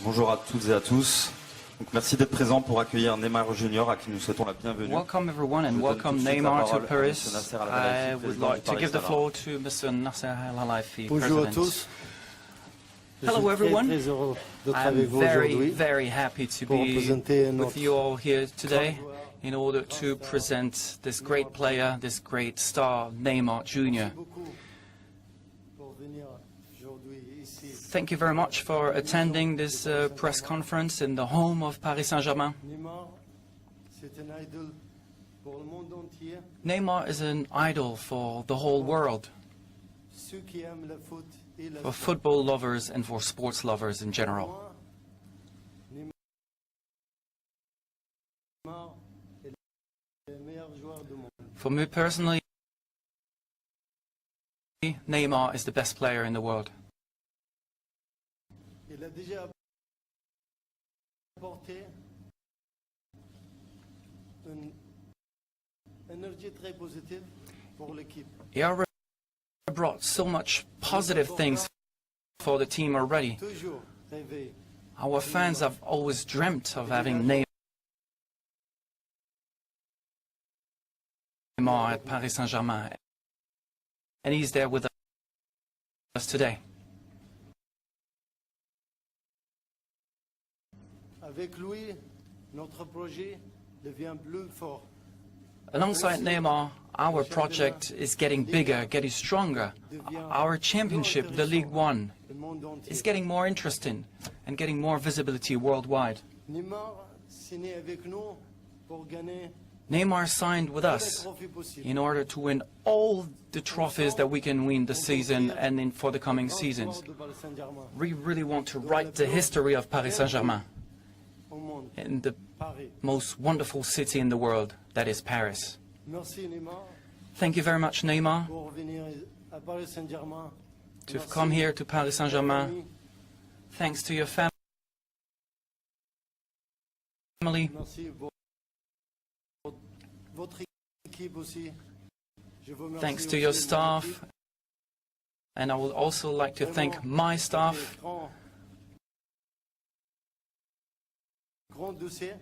Bonjour à toutes et à tous. Donc, merci d'être présents pour accueillir Neymar Junior, à qui nous souhaitons la bienvenue. Welcome everyone and welcome Neymar to Paris. I would like to give the floor to Mr. Nasser Al-Khelaifi, Bonjour à President. tous. Hello everyone. Je suis très heureux d'être I'm avec vous very, aujourd'hui very happy to pour be présenter with notre you all here today in order to present this great player, this great star, Neymar Jr. beaucoup pour venir aujourd'hui ici. Thank you very much for attending this press conference in the home of Paris Saint-Germain. Neymar, c'est un idole pour le monde entier. Neymar is an idol for the whole world, Ceux qui aiment le foot et le for football lovers and for sports lovers in general. Neymar est le meilleur joueur du monde. For me personally, Neymar is the best player in the world. Il a déjà apporté une énergie très positive pour l'équipe. He already brought so much positive things for the team already. Toujours rêvé. Our fans have always dreamt of having Neymar at Paris Saint-Germain, and he's there with us today. Avec lui, notre projet devient plus fort. Alongside Neymar, our project is getting bigger, getting stronger. Our championship, the League One, Le monde entier. is getting more interesting and getting more visibility worldwide. Neymar signé avec nous pour gagner Neymar signed with tous les us trophées possibles. in order to win all the trophies that we can win this season and for the coming seasons. De Paris Saint-Germain We really want to write the history of Paris Saint-Germain au monde, in the Paris. most wonderful city in the world, that is Paris. Merci Neymar Thank you very much, Neymar, pour venir à Paris Saint-Germain. to have come here to Paris Saint-Germain. Thanks to your family, Merci votre équipe aussi. Je vous remercie thanks to aussi your de mon staff, équipe. and I would also like to thank my staff Grand dossier.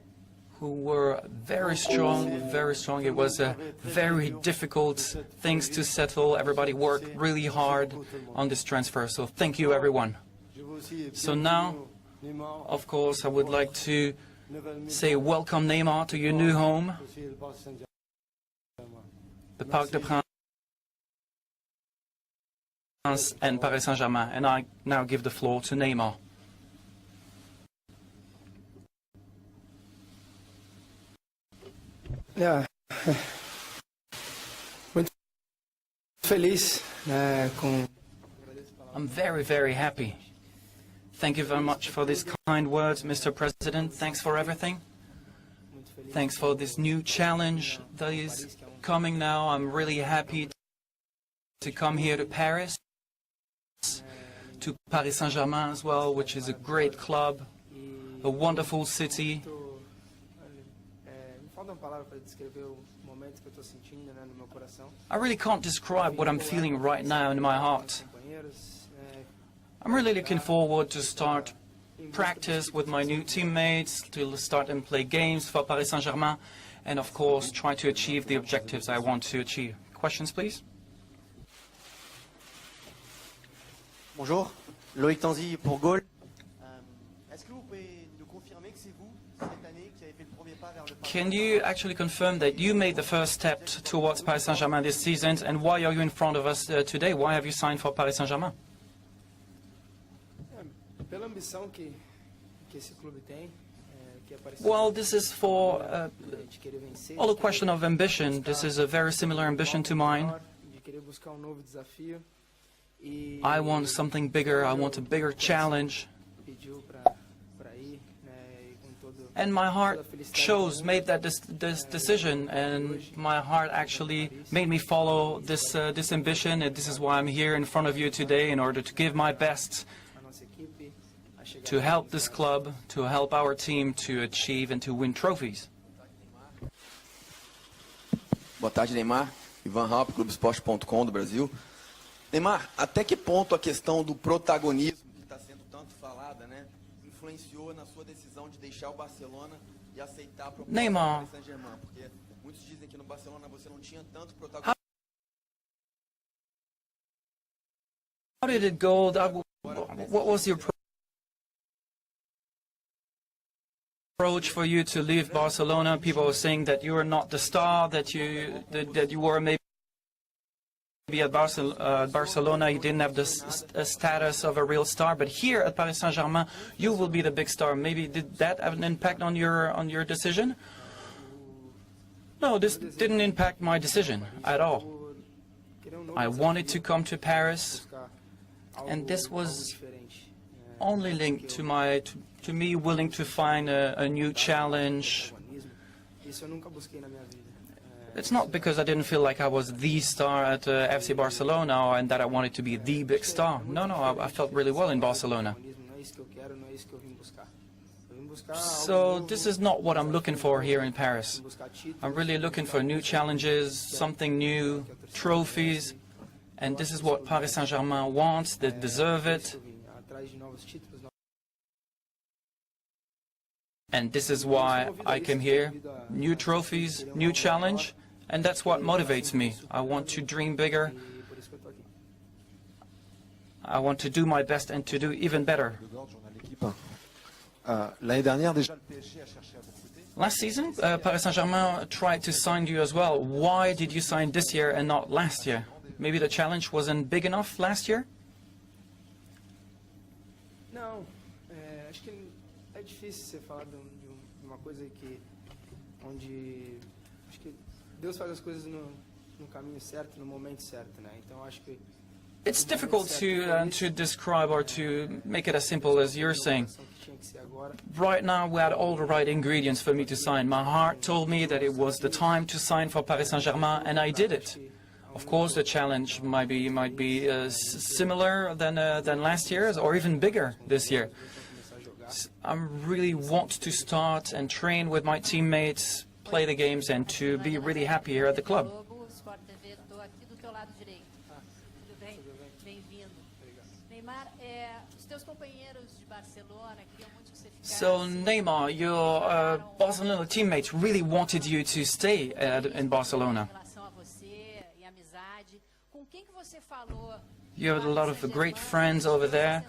who were very strong, very strong. It was a very difficult things to settle. Everybody worked really hard on this transfer, so thank you everyone. Je veux aussi So now, Neymar, of course, I would like to nouvelle say welcome Neymar to your new home, aussi le Paris Saint-Germain. the Parc des Princes and Paris Saint-Germain. And I now give the floor to Neymar. Ja, muito feliz com I'm very, very happy. Thank you very much for these kind words, Mr. President. Thanks for everything. Thanks for this new challenge that is coming now. I'm really happy to come here to Paris, to Paris Saint-Germain as well, which is a great club, a wonderful city. me faltam palavras para descrever o momento que eu estou sentindo, né, no meu coração. I really can't describe what I'm feeling right now in my heart. Companheiros, I'm really looking forward to start practice with my new teammates, to start and play games for Paris Saint-Germain. and of course try to achieve the objectives I want to achieve. Questions, please? Bonjour, Loïc Tanzi pour Gaulle. Est-ce que vous pouvez nous confirmer que c'est vous, cette année, qui avez fait le premier pas vers le Paris Can you actually confirm that you made the first step towards Paris Saint-Germain this season, and why are you in front of us today? Why have you signed for Paris Saint-Germain? Pela ambição que esse clube tem, que é parecido Well, this is for de querer vencer, all a question of ambition. This is a very similar ambition to mine. de querer buscar novo desafio. E I want something bigger. I want a bigger challenge. pediu para ir, né, e com todo And my heart made that this decision, and my heart actually made me follow this ambition, and this is why I'm here in front of you today, in order to give my best a nossa equipe a chegar to help this club, to help our team to achieve and to win trophies. Boa tarde, Neymar. Ivan Halp, Clubesport.com do Brasil. Neymar, até que ponto a questão do protagonismo, que está sendo tanto falada, né, influenciou na sua decisão de deixar o Barcelona e aceitar a proposta do Neymar. Paris Saint-Germain? Porque muitos dizem que no Barcelona você não tinha tanto protagonismo. How did it go? What was your approach for you to leave Barcelona? People were saying that you were not the star, that you were maybe at Barcelona, you didn't have the status of a real star, but here at Paris Saint-Germain, you will be the big star. Maybe did that have an impact on your decision? No, this didn't impact my decision at all. querer novo I wanted to come to Paris, buscar algo, and this was algo diferente. only linked to me willing to find a new challenge. Protagonismo. Isso eu nunca busquei na minha vida. It's not because I didn't feel like I was the star at FC Barcelona and that I wanted to be the big star. No, I felt really well in Barcelona. Protagonismo não é isso que eu quero, não é isso que eu vim buscar. Eu vim buscar algo So novo, this is not what I'm looking for here in Paris. vim buscar títulos, I'm really looking for new challenges, something new, trophies, and this is what Paris Saint-Germain wants. They deserve it, eu vim atrás de novos títulos, and this is why I came here. New trophies, new challenge, and that's what motivates me. I want to dream bigger. e por isso que eu tô aqui. I want to do my best and to do even better. L'année dernière, déjà, le PSG a cherché à vous recruter. Last season, Paris Saint-Germain tried to sign you as well. Why did you sign this year and not last year? Maybe the challenge wasn't big enough last year? Não, acho que é difícil você falar de uma coisa que onde acho que Deus faz as coisas no caminho certo, no momento certo, né? Então acho que It's difficult to describe or to make it as simple as you're saying. que tinha que ser agora. Right now, we had all the right ingredients for me to sign. My heart told me that it was the time to sign for Paris Saint-Germain, and I did it. Of course, the challenge might be similar than last year's, or even bigger this year. I really want to start and train with my teammates, play the games, and to be really happy here at the club. Globo, Sport TV, estou aqui do teu lado direito. Tudo bem? Bem-vindo. Neymar, os teus companheiros de Barcelona queriam muito que você ficasse. So, Neymar, your Barcelona teammates really wanted you to stay in Barcelona. Em relação a você e amizade, com quem que você falou? You have a lot of great friends over there.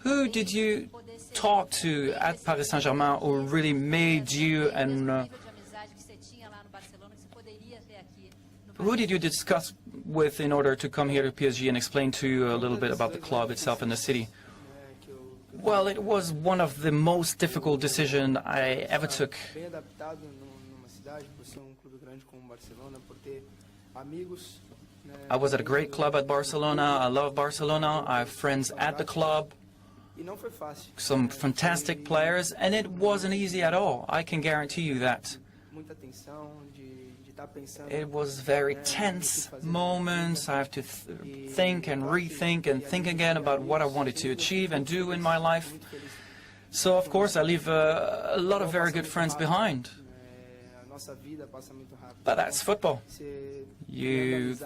Who did you talk to at Paris Saint-Germain who really made you and who did you discuss with in order to come here to PSG and explain to you a little bit about the club itself and the city? Well, it was one of the most difficult decisions I ever took. Bem adaptado numa cidade, por ser clube grande como Barcelona, por ter amigos. I was at a great club at Barcelona. I love Barcelona. I have friends at the club, E não foi fácil. some fantastic players, and it wasn't easy at all. I can guarantee you that. Muita tensão de estar pensando. It was very tense moments. I have to think and rethink and think again about what I wanted to achieve and do in my life. So, of course, I leave a lot of very good friends behind. A nossa vida passa muito rápido. But that's football. Você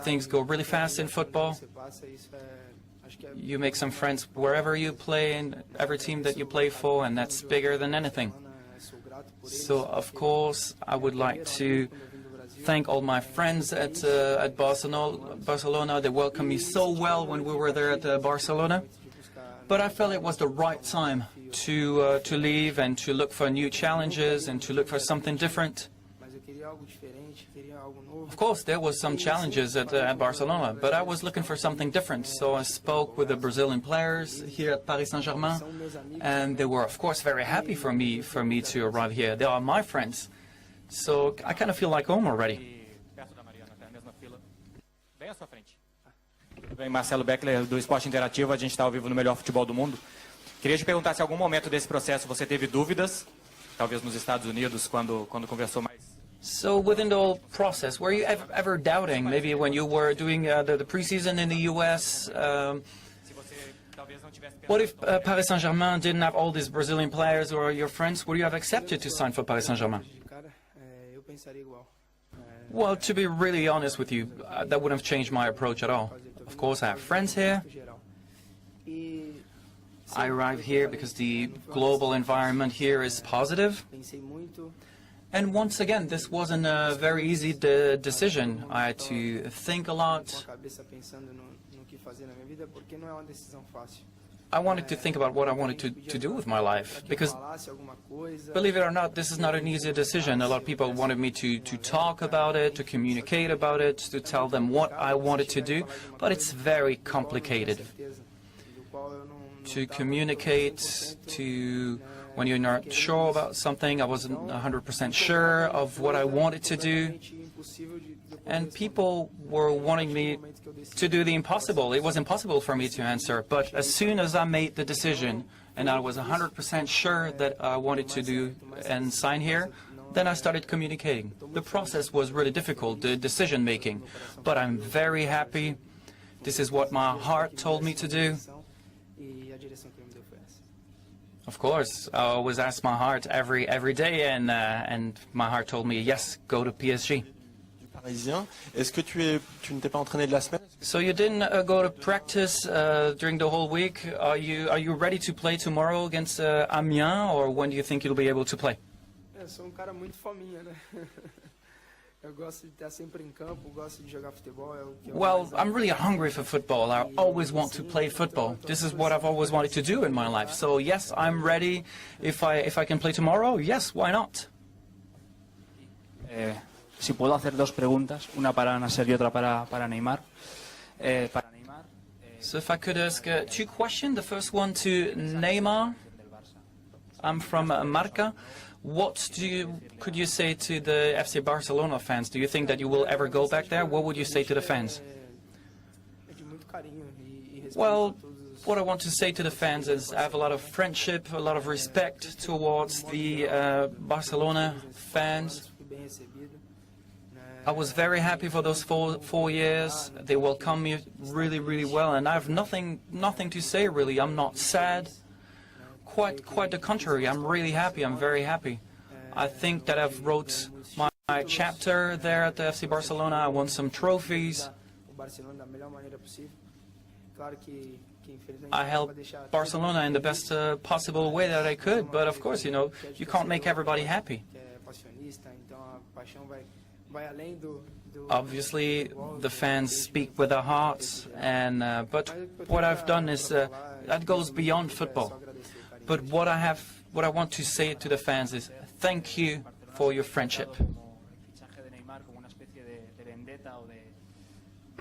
Things go really fast in football. Você passa, isso acho que You make some friends wherever you play, in every team that you play for, and that's bigger than anything. Sou grato por So, of course, I would like to thank all my friends at Barcelona. They welcomed me so well when we were there at Barcelona. But I felt it was the right time to leave and to look for new challenges and to look for something different. Of course, there was some challenges at Barcelona, but I was looking for something different. So I spoke with the Brazilian players here at Paris Saint-Germain, and they were, of course, very happy for me to arrive here. They are my friends. So I kind of feel like home already. Tudo bem, Marcelo Beckler, do Esporte Interativo. A gente está ao vivo no Melhor Futebol do Mundo. Queria te perguntar se em algum momento desse processo você teve dúvidas, talvez nos Estados Unidos, quando conversou mais. So within the whole process, were you ever doubting, maybe when you were doing the preseason in the US, what if Paris Saint-Germain didn't have all these Brazilian players or your friends? Would you have accepted to sign for Paris Saint-Germain? Well, to be really honest with you, that wouldn't have changed my approach at all. Of course, I have friends here. I arrive here because the global environment here is positive. And once again, this wasn't a very easy decision. I had to think a lot. I wanted to think about what I wanted to do with my life, because, believe it or not, this is not an easy decision. A lot of people wanted me to talk about it, to communicate about it, to tell them what I wanted to do, but it's very complicated to communicate, when you're not sure about something. I wasn't 100% sure of what I wanted to do. And people were wanting me to do the impossible. It was impossible for me to answer. But as soon as I made the decision and I was 100% sure that I wanted to do and sign here, then I started communicating. The process was really difficult, the decision making. But I'm very happy. This is what my heart told me to do. Of course, I always ask my heart every day, and my heart told me, yes, go to PSG. Est-ce que tu n'étais pas entraîné de la semaine? So you didn't go to practice during the whole week. Are you ready to play tomorrow against Amiens, or when do you think you'll be able to play? Eu sou cara muito fominha, né? Eu gosto de estar sempre em campo, gosto de jogar futebol. Well, I'm really hungry for football. I always want to play football. This is what I've always wanted to do in my life. So yes, I'm ready. If I can play tomorrow, yes, why not? Si puedo hacer dos preguntas, una para Nasser y otra para Neymar. Para Neymar. So if I could ask two questions. The first one to Neymar. I'm from Marca. What could you say to the FC Barcelona fans? Do you think that you will ever go back there? What would you say to the fans? Well, what I want to say to the fans is I have a lot of friendship, a lot of respect towards the Barcelona fans. I was very happy for those four years. They welcomed me really, really well, and I have nothing to say really. I'm not sad. Quite the contrary. I'm really happy. I'm very happy. I think that I've wrote my chapter there at the FC Barcelona. I won some trophies. I helped Barcelona in the best possible way that I could. But of course, you can't make everybody happy. Obviously, the fans speak with their hearts, but what I've done is that goes beyond football. But what I want to say to the fans is thank you for your friendship.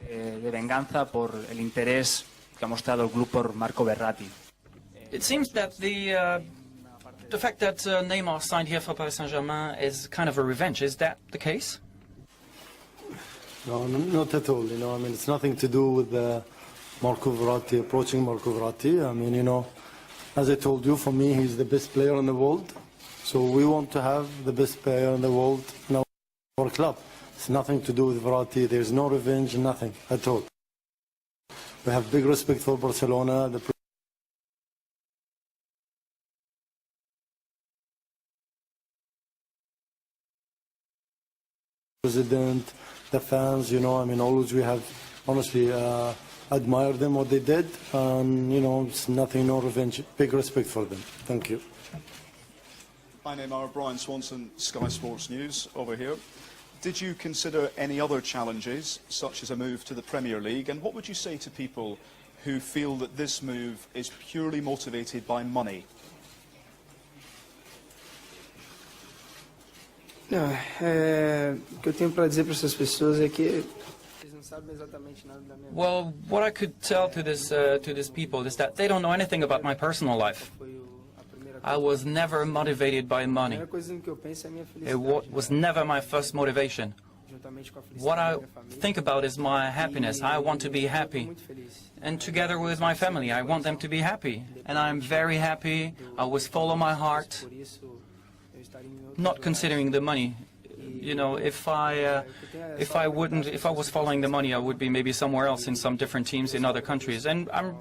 De venganza por el interés que ha mostrado el club por Marco Verratti. It seems that the fact that Neymar signed here for Paris Saint-Germain is kind of a revenge. Is that the case? No, not at all. I mean, it's nothing to do with Marco Verratti, approaching Marco Verratti. I mean, as I told you, for me, he's the best player in the world. So we want to have the best player in the world in our club. It's nothing to do with Verratti. There's no revenge, nothing at all. We have big respect for Barcelona. The president, the fans, I mean, always we have, honestly, admire them, what they did, and, it's nothing, no revenge. Big respect for them. Thank you. Hi Neymar, Brian Swanson, Sky Sports News over here. Did you consider any other challenges, such as a move to the Premier League? And what would you say to people who feel that this move is purely motivated by money? Não, o que eu tenho para dizer para essas pessoas é que eles não sabem exatamente nada da minha vida. Well, what I could tell to these people is that they don't know anything about my personal life. Foi a primeira I was never motivated by A money. primeira coisa no que eu penso é a minha It felicidade. was never my first motivation. Juntamente com a felicidade What da I minha família. think about is my happiness. I want to be Eu tô happy. muito feliz. And together with my family, I want them to be happy. And I'm very happy. I always follow my heart, Por isso eu estaria em outros not lugares. considering the money. You know, if I was following the money, I would be maybe somewhere else in some different teams in other countries. And I'm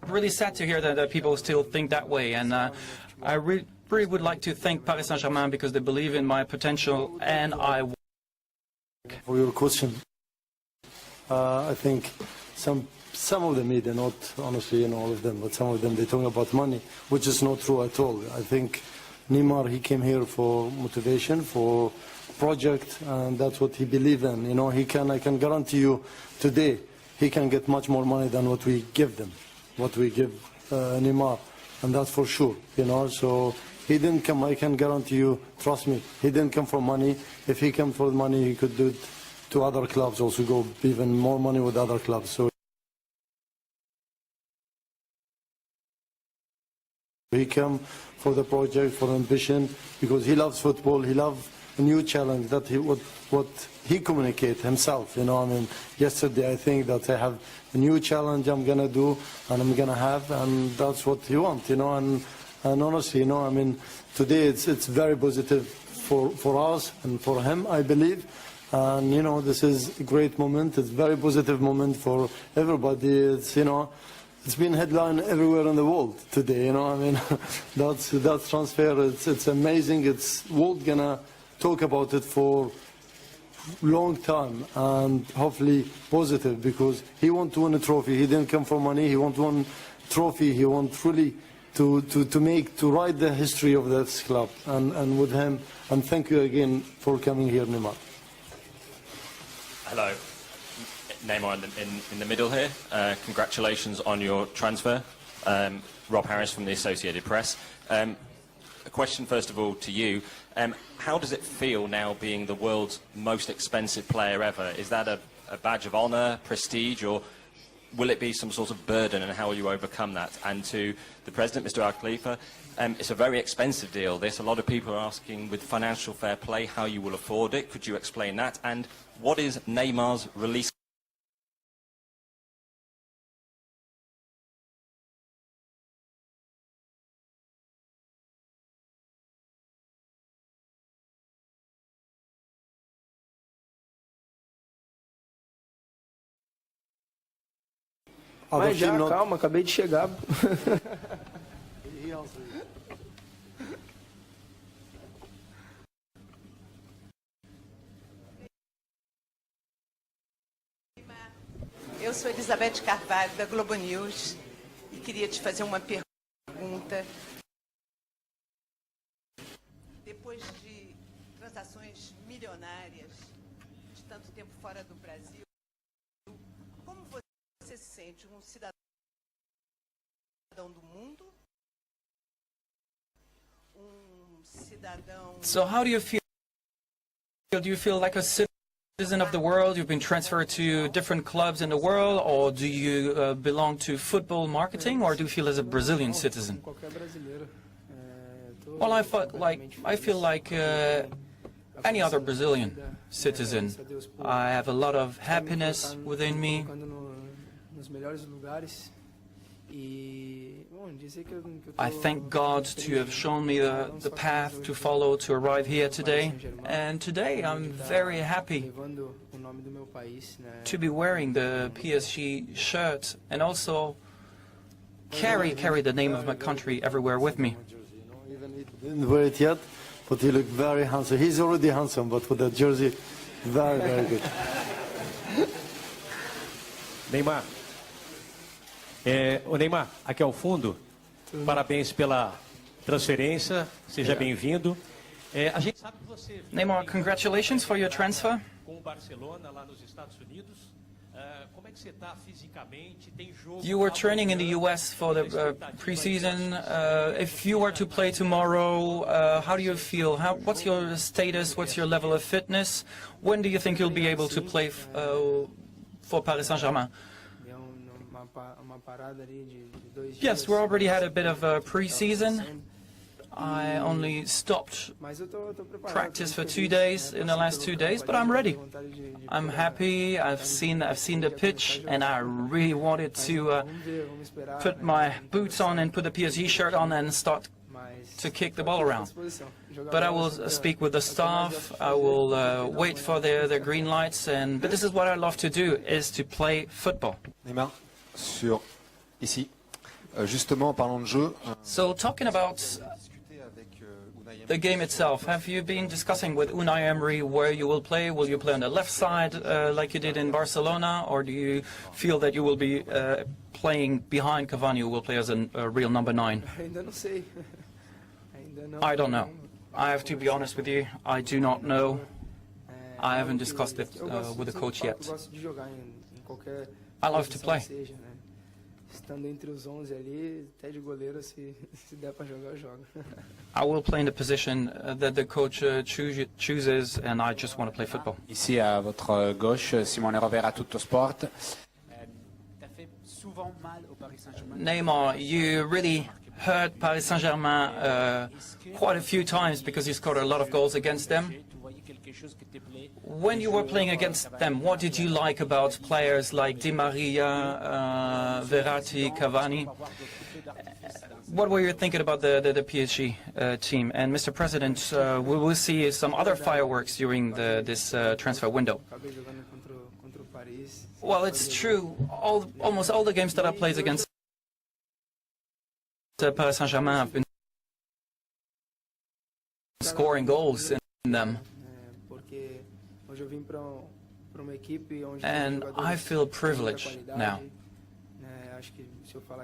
really sad to hear that people still think that way. And I really would like to thank Paris Saint-Germain because they believe in my potential, and I. For your question, I think some of the media, not honestly, all of them, but some of them, they talk about money, which is not true at all. I think Neymar, he came here for motivation, for project, and that's what he believes in. You know, I can guarantee you today, he can get much more money than what we give them, what we give Neymar, and that's for sure. You know, so he didn't come. I can guarantee you, trust me, he didn't come for money. If he came for money, he could do it to other clubs, also go even more money with other clubs. So he came for the project, for ambition, because he loves football. He loves a new challenge that what he communicate himself. You know, I mean, yesterday I think that I have a new challenge I'm gonna do and I'm gonna have, and that's what he wants. You know, and honestly, you know, I mean, today it's very positive for us and for him, I believe. And you know, this is a great moment. It's a very positive moment for everybody. It's, you know, it's been headline everywhere in the world today. You know, I mean, that's transfer. It's amazing. It's world gonna talk about it for long time, and hopefully positive, because he want to win a trophy. He didn't come for money. He want to win trophy. He want really to write the history of this club, and with him. And thank you again for coming here, Neymar. Hello, Neymar in the middle here. Congratulations on your transfer. Rob Harris from the Associated Press. A question first of all to you. How does it feel now being the world's most expensive player ever? Is that a badge of honour, prestige, or will it be some sort of burden, and how will you overcome that? And to the President, Mr. Al Khalifa, it's a very expensive deal, this. A lot of people are asking, with financial fair play, how you will afford it. Could you explain that? And what is Neymar's release? Mas já, calma, acabei de chegar. Eu sou Elizabeth Carvalho, da Globo News, e queria te fazer uma pergunta. Depois de transações milionárias, de tanto tempo fora do Brasil, como você se sente? Um cidadão do mundo? Cidadão... So how do you feel? Do you feel like a citizen of the world? You've been transferred to different clubs in the world, or do you belong to football marketing, or do you feel as a Brazilian citizen? Well, I feel like any other Brazilian citizen. I have a lot of happiness within me. I thank God to have shown me the path to follow to arrive here today. And today I'm very happy to be wearing the PSG shirt and also carry the name of my country everywhere with me. Even he didn't wear it yet, but he looked very handsome. He's already handsome, but with that jersey, very, very good. Neymar. O Neymar, aqui ao fundo, parabéns pela transferência, seja bem-vindo. A gente sabe que você Neymar, congratulations for your transfer. Com o Barcelona lá nos Estados Unidos. Como é que você está fisicamente? Tem jogo? You were training in the US for the preseason. If you were to play tomorrow, how do you feel? What's your status? What's your level of fitness? When do you think you'll be able to play for Paris Saint-Germain? Yes, we already had a bit of a preseason. I only stopped practice for 2 days in the last 2 days, but I'm ready. I'm happy. I've seen the pitch, and I really wanted to put my boots on and put the PSG shirt on and start to kick the ball around. But I will speak with the staff. I will wait for their green lights. But this is what I love to do: is to play football. Neymar, ici. Justement, en parlant de jeu. So talking about the game itself, have you been discussing with Unai Emery where you will play? Will you play on the left side like you did in Barcelona, or do you feel that you will be playing behind Cavani, who will play as a real number 9? I don't know. I have to be honest with you. I do not know. I haven't discussed it with the coach yet. I love to play. Estando entre os 11 ali, até de goleiro, se der para jogar, eu jogo. I will play in the position that the coach chooses, and I just want to play football. Ici à votre gauche, Simone Rovera, Tutto Sport. Neymar, you really hurt Paris Saint-Germain quite a few times because you scored a lot of goals against them. When you were playing against them, what did you like about players like Di Maria, Verratti, Cavani? What were you thinking about the PSG team? And Mr. President, we will see some other fireworks during this transfer window. Well, it's true. Almost all the games that I played against Paris Saint-Germain have been scoring goals in them. And I feel privileged now,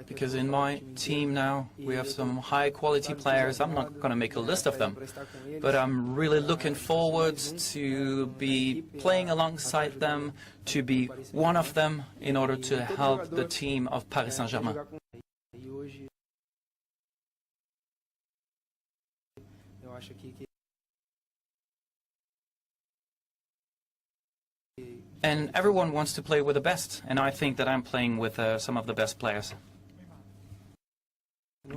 because in my team now we have some high-quality players. I'm not going to make a list of them, but I'm really looking forward to be playing alongside them, to be one of them, in order to help the team of Paris Saint-Germain. And everyone wants to play with the best, and I think that I'm playing with some of the best players.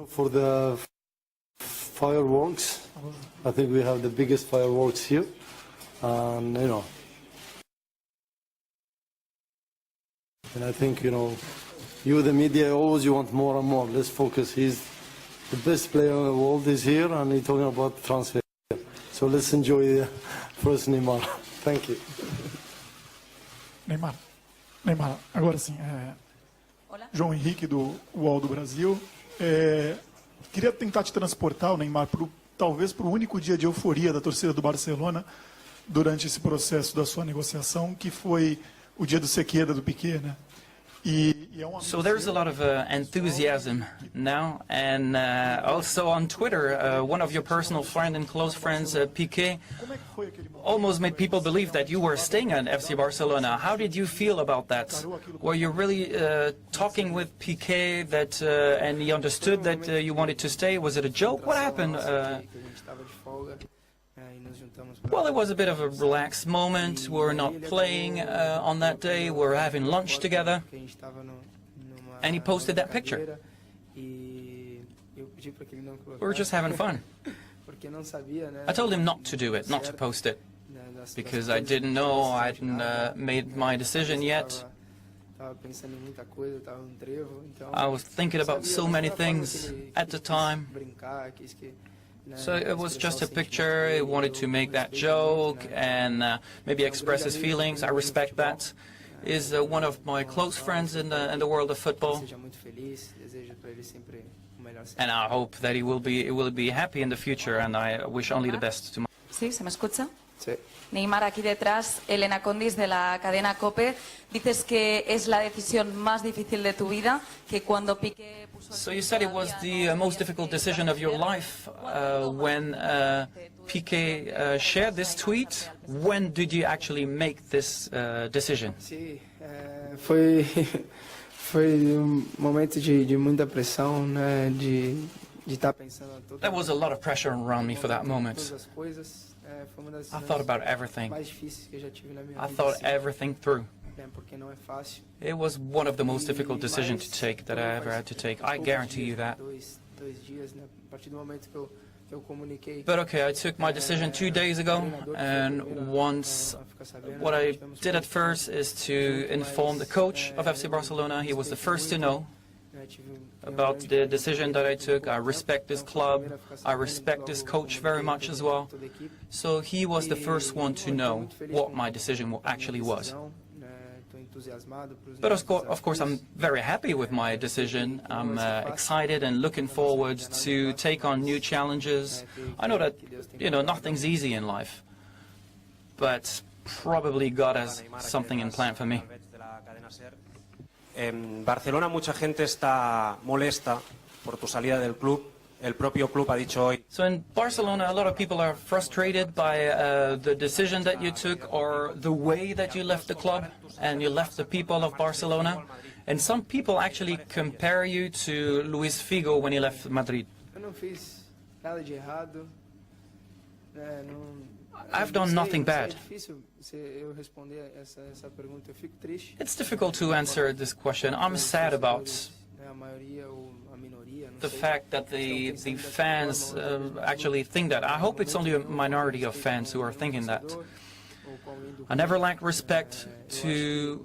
For the fireworks, I think we have the biggest fireworks here, and and I think you the media always you want more and more. Let's focus. He's the best player in the world is here, and he's talking about transfer. So let's enjoy first Neymar. Thank you. Neymar, agora sim, João Henrique do UOL do Brasil. Queria tentar te transportar, o Neymar, talvez para o único dia de euforia da torcida do Barcelona durante esse processo da sua negociação, que foi o dia do Sequeira, do Piqué, né? So there's a lot of enthusiasm now, and also on Twitter, one of your personal friends and close friends, Piqué, almost made people believe that you were staying at FC Barcelona. How did you feel about that? Were you really talking with Piqué and he understood that you wanted to stay? Was it a joke? What happened? Well, it was a bit of a relaxed moment. We were not playing on that day. We were having lunch together. And he posted that picture. We were just having fun. I told him not to do it, not to post it, because I didn't know, I hadn't made my decision yet. I was thinking about so many things at the time. So it was just a picture. He wanted to make that joke and maybe express his feelings. I respect that. He's one of my close friends in the world of football. And I hope that he will be happy in the future, and I wish only the best to him. Sí, ¿se me escucha? Sí. Neymar, aquí detrás, Elena Condis de la cadena COPE. Dices que es la decisión más difícil de tu vida, que cuando Piqué puso... So you said it was the most difficult decision of your life when Piqué shared this tweet. When did you actually make this decision? Sí, foi momento de muita pressão, né, de estar pensando todas There was a lot of pressure around me for that moment. as coisas. Foi uma das I thought about everything. mais difíceis que eu já tive na minha I vida. thought assim, everything through. né, porque não é fácil. It was one of the most difficult decisions to take that I ever had to take. I guarantee you that. Dois dias, né, a partir do momento que eu comuniquei. But okay, I took my decision 2 days ago, and once what I did at first is to inform the coach of FC Barcelona. He was the first to know about the decision that I took. I respect this club. I respect this coach very much as well. So he was the first one to know what my decision actually was. But of course, I'm very happy with my decision. I'm excited and looking forward to take on new challenges. I know that, nothing's easy in life, but probably God has something in plan for me. En Barcelona mucha gente está molesta por tu salida del club. El propio club ha dicho hoy. So in Barcelona, a lot of people are frustrated by the decision that you took or the way that you left the club and you left the people of Barcelona. And some people actually compare you to Luis Figo when he left Madrid. Eu não fiz nada de errado. I've done nothing bad. É difícil eu responder essa pergunta. Eu fico triste. It's difficult to answer this question. I'm sad about A maioria ou a minoria, não the sei. fact that the fans actually think that. I hope it's only a minority of fans who are thinking that. I never lack respect to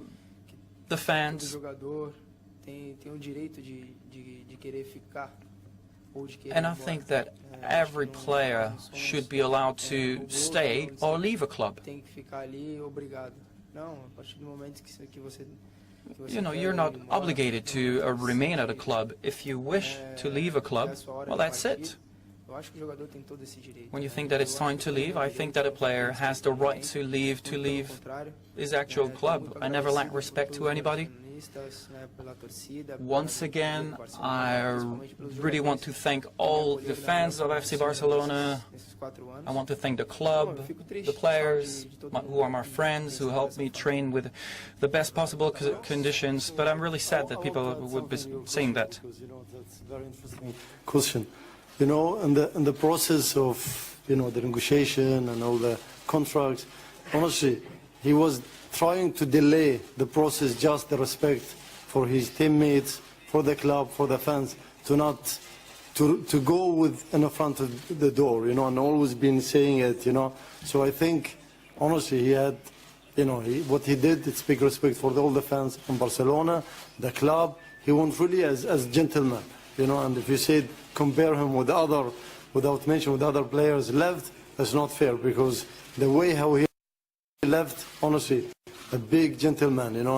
the O fans. jogador tem direito de querer ficar ou de querer And I ir embora. think that every player should be allowed to stay or leave a club. Tem que ficar ali, obrigado. Não, a partir do momento que você You're not obligated to remain at a club. If you wish to leave a club, well, that's it. Eu acho que o jogador tem todo esse direito. When you think that it's time to leave, I think that a player has the right to leave his actual club. I never lack respect to anybody. Once again, I really want to thank all the fans of FC Barcelona. I want to thank the club, the players, who are my friends, who helped me train with the best possible conditions. But I'm really sad that people would be saying that. That's a very interesting question. In the process of, the negotiation and all the contracts, honestly, he was trying to delay the process, just the respect for his teammates, for the club, for the fans, to go in front of the door, and always been saying it, So I think, honestly, he had, what he did, it's big respect for all the fans in Barcelona, the club. He went really as gentleman, and if you said compare him with without mention with other players left, that's not fair, because the way how he left, honestly, a big gentleman, and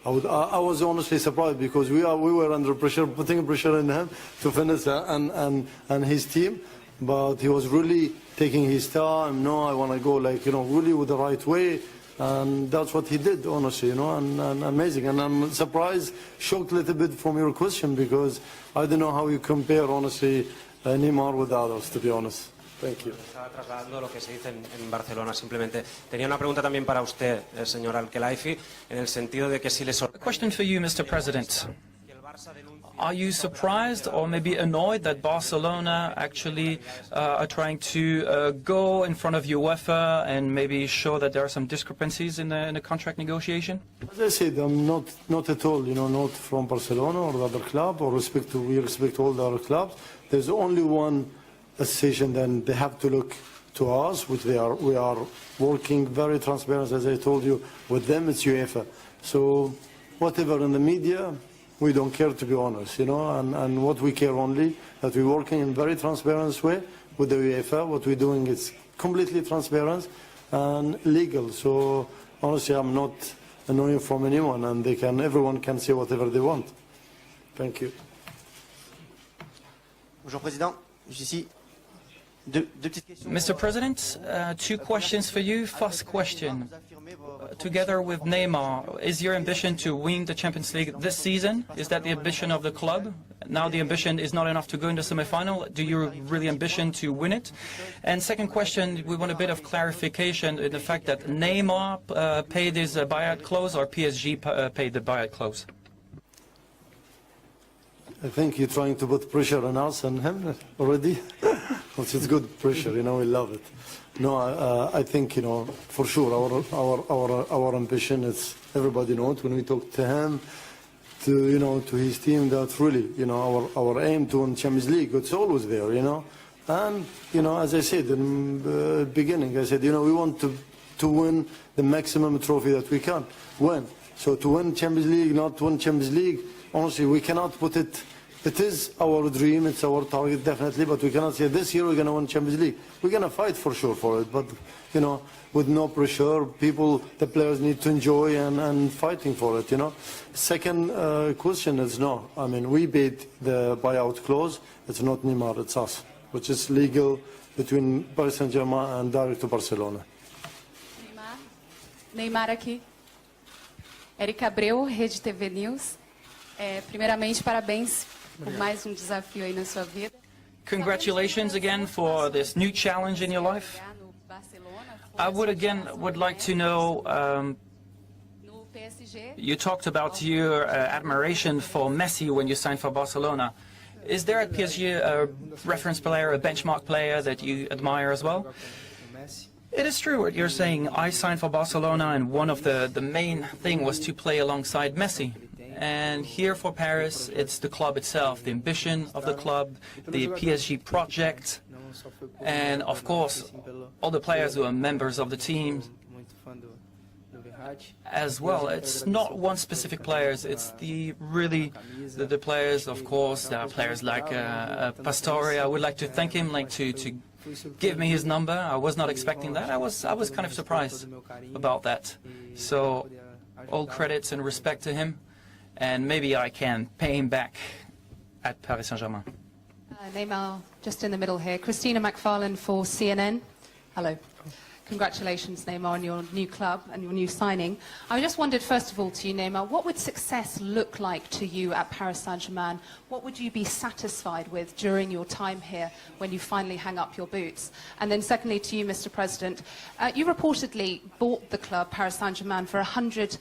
I was honestly surprised, because we were under pressure, putting pressure on him to finish and his team, but he was really taking his time. No, I want to go really with the right way, and that's what he did, honestly, and amazing. And I'm surprised, shocked a little bit from your question, because I don't know how you compare, honestly, Neymar with others, to be honest. Thank you. Estaba trasladando lo que se dice en Barcelona, simplemente. Tenía una pregunta también para usted, señor Al-Khelaifi, en el sentido de que si le A question for you, Mr. President. Are you surprised or maybe annoyed that Barcelona actually are trying to go in front of UEFA and maybe show that there are some discrepancies in the contract negotiation? As I said, I'm not at all, not from Barcelona or the other club, or we respect all the other clubs. There's only one decision, then they have to look to us, which we are working very transparent, as I told you, with them. It's UEFA. So whatever in the media, we don't care, to be honest, and what we care only, that we're working in very transparent way with the UEFA. What we're doing is completely transparent and legal. So honestly, I'm not annoying from anyone, and everyone can say whatever they want. Thank you. Bonjour Président, juste ici. Mr. President, two questions for you. First question, together with Neymar, is your ambition to win the Champions League this season? Is that the ambition of the club? Now the ambition is not enough to go into semi-final. Do you really ambition to win it? And second question, we want a bit of clarification in the fact that Neymar paid his buyout clause or PSG paid the buyout clause? I think you're trying to put pressure on us and him already, which is good pressure, we love it. No, I think, for sure, our ambition is, everybody knows, when we talk to him, to his team, that really, our aim to win Champions League, it's always there, And, as I said in the beginning, I said, we want to win the maximum trophy that we can win. So to win Champions League, not win Champions League, honestly, we cannot put it. It is our dream, it's our target, definitely, but we cannot say this year we're going to win Champions League. We're going to fight for sure for it, but, with no pressure, the players need to enjoy and fighting for it, Second question is no. I mean, we paid the buyout clause. It's not Neymar, it's us, which is legal between Paris Saint-Germain and direct to Barcelona. Neymar aqui. Erika Abreu, Rede TV News. Primeiramente, parabéns por mais desafio aí na sua vida. Congratulations again for this new challenge in your life. I would like to know, you talked about your admiration for Messi when you signed for Barcelona. Is there at PSG a reference player, a benchmark player that you admire as well? It is true what you're saying. I signed for Barcelona and one of the main thing was to play alongside Messi. And here for Paris, it's the club itself, the ambition of the club, the PSG project, and of course, all the players who are members of the team as well. It's not one specific players, it's the players, of course. There are players like Pastore. I would like to thank him, to give me his number. I was not expecting that. I was kind of surprised about that. So all credits and respect to him. And maybe I can pay him back at Paris Saint-Germain. Neymar, just in the middle here. Christina McFarlane for CNN. Hello. Congratulations, Neymar, on your new club and your new signing. I just wondered, first of all, to you, Neymar, what would success look like to you at Paris Saint-Germain? What would you be satisfied with during your time here when you finally hang up your boots? And then secondly, to you, Mr. President, you reportedly bought the club, Paris Saint-Germain, for 100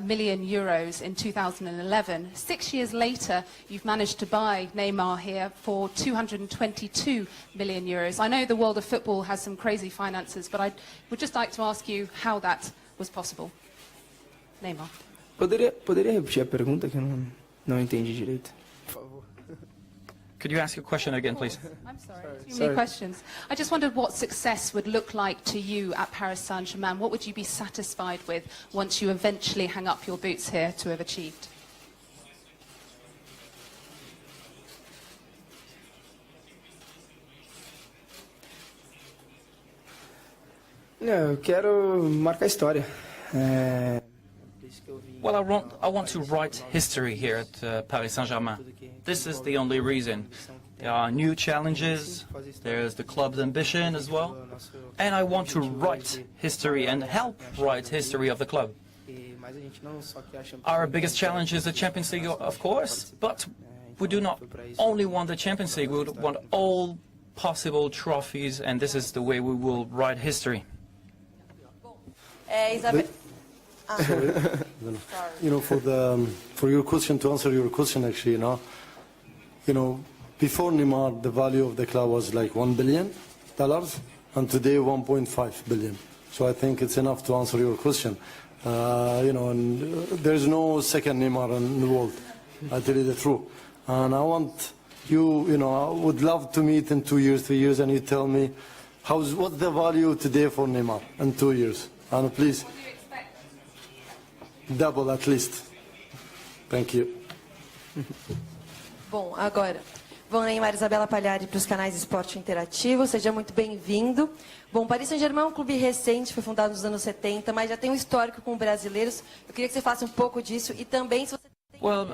million euros in 2011. 6 years later, you've managed to buy Neymar here for 222 million euros. I know the world of football has some crazy finances, but I would just like to ask you how that was possible. Neymar. Poderia repetir a pergunta que eu não entendi direito? Por favor. Could you ask your question again, please? I'm sorry. Too many questions. I just wondered what success would look like to you at Paris Saint-Germain. What would you be satisfied with once you eventually hang up your boots here to have achieved? Eu quero marcar história. Well, I want to write history here at Paris Saint-Germain. This is the only reason. There are new challenges, there's the club's ambition as well, and I want to write history and help write history of the club. Our biggest challenge is the Champions League, of course, but we do not only want the Champions League, we want all possible trophies, and this is the way we will write history. For your question, to answer your question, actually, before Neymar, the value of the club was like $1 billion, and today 1.5 billion. So I think it's enough to answer your question. And there's no second Neymar in the world. I tell you the truth. And I want you, I would love to meet in 2 years, 3 years, and you tell me what's the value today for Neymar in 2 years. And please, double at least. Thank you. Bom, agora, vou Neymar Isabela Palhari para os canais Esporte Interativo. Seja muito bem-vindo. Bom, Paris Saint-Germain é um clube recente, foi fundado nos anos 70, mas já tem um histórico com brasileiros. Eu queria que você falasse um pouco disso e também se você tem... Well,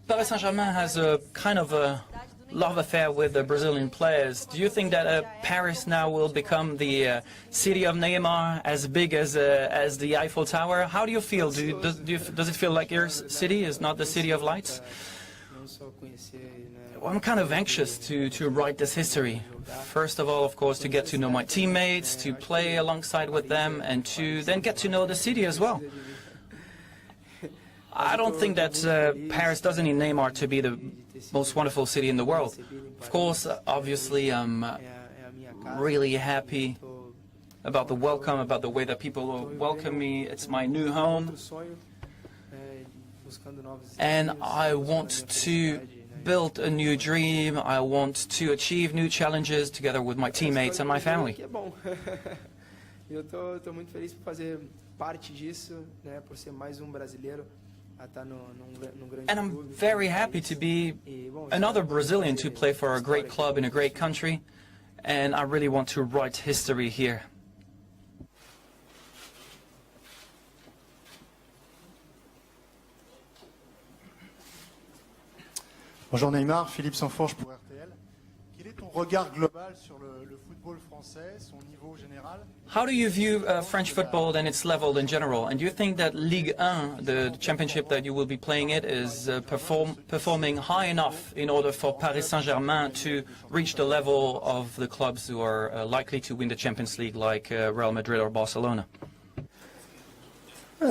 Paris Saint-Germain has a kind of a love affair with the Brazilian players. Do you think that Paris now will become the city of Neymar, as big as the Eiffel Tower? How do you feel? Does it feel like your city is not the city of lights? Well, I'm kind of anxious to write this history. First of all, of course, to get to know my teammates, to play alongside with them, and to then get to know the city as well. I don't think that Paris doesn't need Neymar to be the most wonderful city in the world. Of course, obviously, I'm really happy about the welcome, about the way that people welcome me. It's my new home. And I want to build a new dream. I want to achieve new challenges together with my teammates and my family. Eu tô muito feliz por fazer parte disso, né, por ser mais brasileiro a estar num grande And I'm very happy to be another Brazilian to play for a great club in a great country, and I really want to write history here. Bonjour Neymar, Philippe Sanforge pour RTL. Quel est ton regard global sur le football français, son niveau général? How do you view French football and its level in general? And do you think that Ligue 1, the championship that you will be playing it, is performing high enough in order for Paris Saint-Germain to reach the level of the clubs who are likely to win the Champions League, like Real Madrid or Barcelona?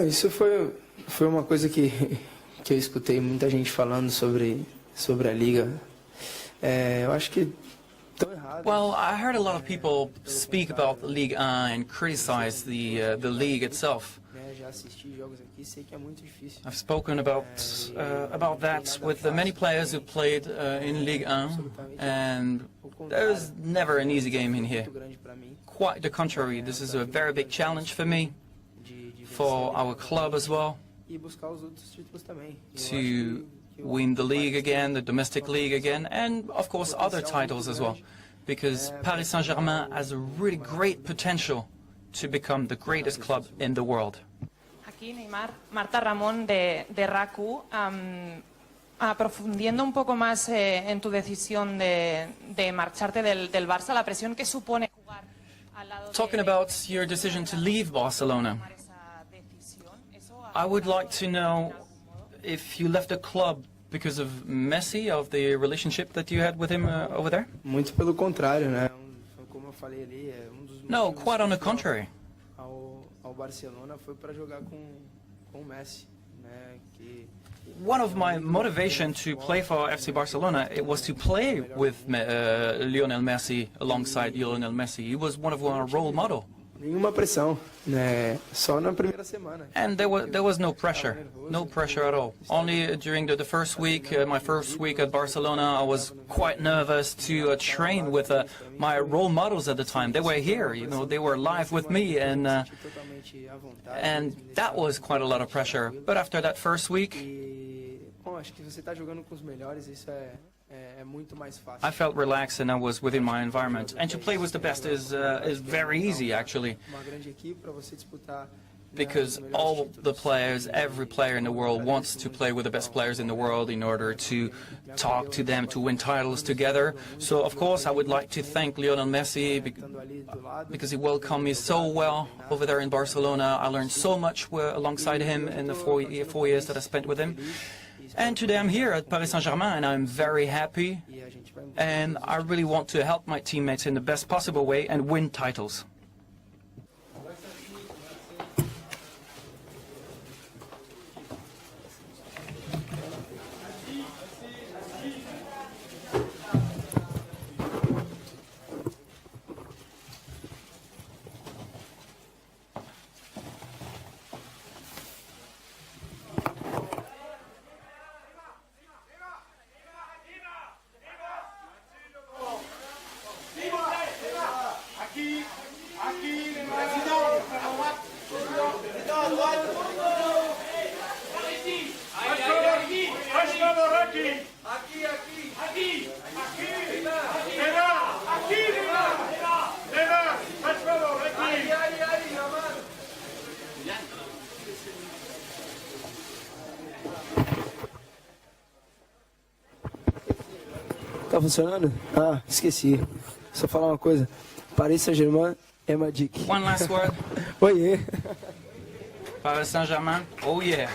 Isso foi uma coisa que eu escutei muita gente falando sobre a liga. Eu acho que estão errados. Well, I heard a lot of people speak about the Ligue 1 and criticize the league itself. Já assisti jogos aqui, sei que é muito difícil. I've spoken about that with the many players who played in Ligue 1, and there's never an easy game in here. Quite the contrary, this is a very big challenge for me, for our club as well, E buscar os outros títulos também. to win the league again, the domestic league again, and of course other titles as well, because Paris Saint-Germain has a really great potential to become the greatest club in the world. Aquí Neymar, Marta Ramón de RACU, aprofundiendo un poco más en tu decisión de marcharte del Barça, la presión que supone jugar al lado Talking about your decision to leave Barcelona, I would like to know if you left the club because of Messi, of the relationship that you had with him over there? Muito pelo contrário, né? Como eu falei ali, dos No, quite on the contrary. ao Barcelona foi para jogar com o Messi, né? Que One of my motivation to play for FC Barcelona, it was to play with Lionel Messi, alongside Lionel Messi. He was one of our role model. nenhuma pressão, né? Só na primeira semana. And there was no pressure at all. Only during the first week, my first week at Barcelona, I was quite nervous to train with my role models at the time. They were here, you know, they were live with me, and that was quite a lot of pressure. But after that first week, Bom, acho que você está jogando com os melhores, isso é muito mais fácil. I felt relaxed and I was within my environment. And to play with the best is very easy, actually, Uma grande equipe para você disputar. because all the players, every player in the world wants to play with the best players in the world in order to talk to them, to win titles together. So, of course, I would like to thank Lionel Messi because he welcomed me so well over there in Barcelona. I learned so much alongside him in the 4 years that I spent with him. And today I'm here at Paris Saint-Germain, and I'm very happy, and I really want to help my teammates in the best possible way and win titles. Tá funcionando? Ah, esqueci. Só falar uma coisa. Paris Saint-Germain é Magic. One last word. Oiê. Paris Saint-Germain, oh yeah.